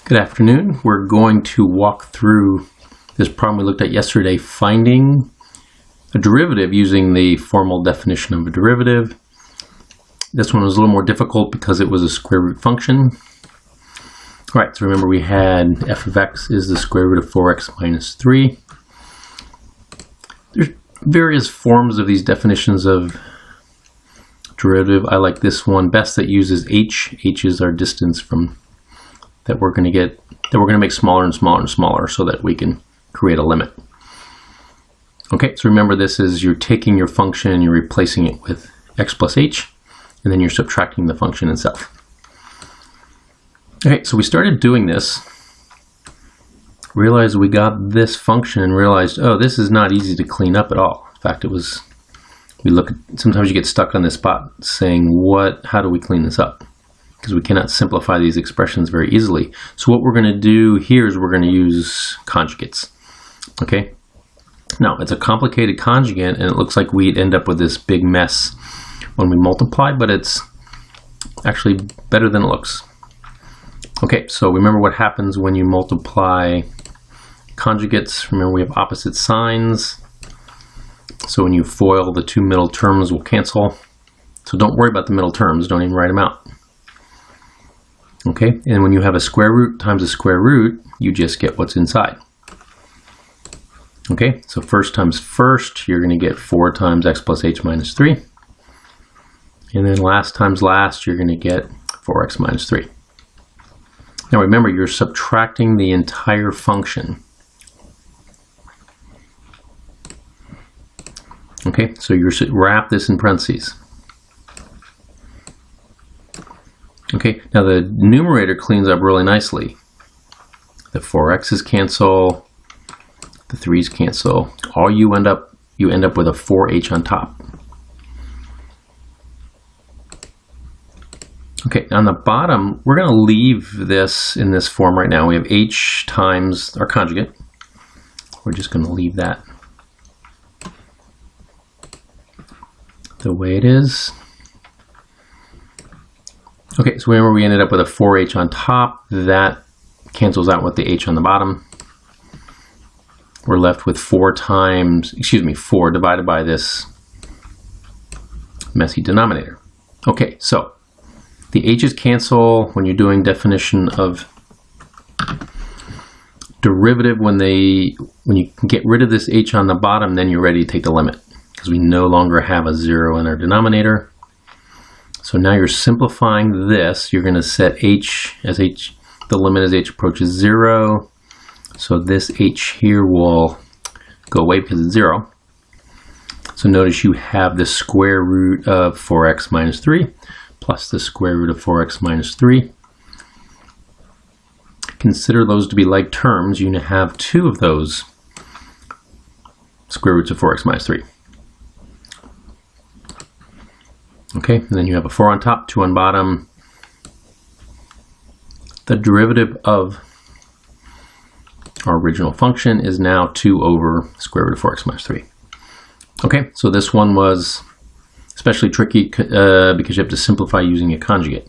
Good afternoon. We're going to walk through this problem we looked at yesterday, finding a derivative using the formal definition of a derivative. This one was a little more difficult because it was a square root function. All right, so remember we had f of x is the square root of 4x minus 3. There's various forms of these definitions of derivative. I like this one best that uses h. H is our distance from that we're going to make smaller and smaller and smaller so that we can create a limit. Okay, so remember this is you're taking your function and you're replacing it with x plus h, and then you're subtracting the function itself. Okay, so we started doing this, realized we got this function and realized, oh, this is not easy to clean up at all. In fact, sometimes you get stuck on this spot saying, how do we clean this up? Because we cannot simplify these expressions very easily. So what we're going to do here is we're going to use conjugates. Okay. Now it's a complicated conjugate, and it looks like we'd end up with this big mess when we multiply, but it's actually better than it looks. Okay, so remember what happens when you multiply conjugates. Remember we have opposite signs. So when you FOIL, the two middle terms will cancel. So don't worry about the middle terms. Don't even write them out. Okay, and when you have a square root times a square root, you just get what's inside. Okay, so first times first, you're going to get 4 times x plus h minus 3. And then last times last, you're going to get 4x minus 3. Now remember, you're subtracting the entire function. Okay, so you wrap this in parentheses. Okay, now the numerator cleans up really nicely. The 4x's cancel, the 3's cancel. All you end up with a 4h on top. Okay, on the bottom, we're going to leave this in this form right now. We have h times our conjugate. We're just going to leave that the way it is. Okay, so remember we ended up with a 4h on top. That cancels out with the h on the bottom. We're left with 4 divided by this messy denominator. Okay, so the h's cancel when you're doing definition of derivative. When you get rid of this h on the bottom, then you're ready to take the limit because we no longer have a 0 in our denominator. So now you're simplifying this. You're going to set h as h, the limit as h approaches 0. So this h here will go away because it's 0. So notice you have the square root of 4x minus 3 plus the square root of 4x minus 3. Consider those to be like terms. You're going to have 2 of those square roots of 4x minus 3. Okay, and then you have a 4 on top, 2 on bottom. The derivative of our original function is now 2 over square root of 4x minus 3. Okay, so this one was especially tricky because you have to simplify using a conjugate.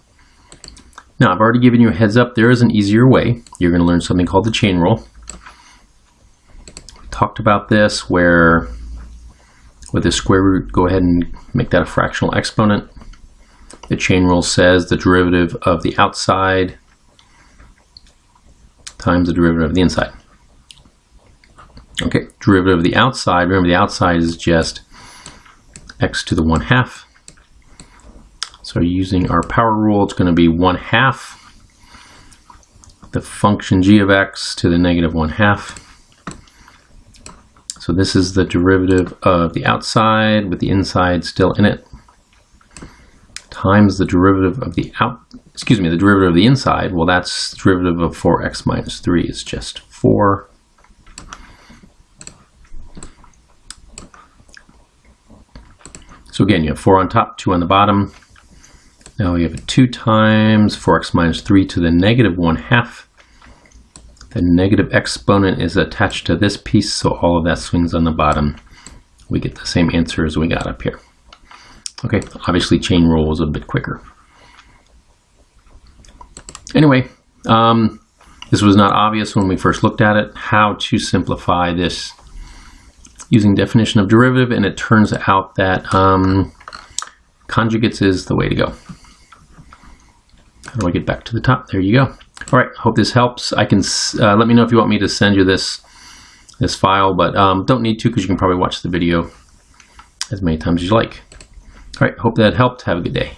Now, I've already given you a heads up. There is an easier way. You're going to learn something called the chain rule. We talked about this where with the square root, go ahead and make that a fractional exponent. The chain rule says the derivative of the outside times the derivative of the inside. Okay, derivative of the outside, remember the outside is just x to the 1/2. So using our power rule, it's going to be 1/2 the function g of x to the negative 1/2. So this is the derivative of the outside with the inside still in it, times the derivative of the derivative of the inside. Well, that's the derivative of 4x minus 3 is just 4. So again, you have 4 on top, 2 on the bottom. Now we have a 2 times 4x minus 3 to the negative 1/2. The negative exponent is attached to this piece, so all of that swings on the bottom. We get the same answer as we got up here. Okay, obviously chain rule is a bit quicker. Anyway, This was not obvious when we first looked at it, how to simplify this using definition of derivative, and it turns out that conjugates is the way to go. How do I get back to the top? There you go. All right, hope this helps. I can let me know if you want me to send you this file, but don't need to because you can probably watch the video as many times as you like. All right, hope that helped. Have a good day.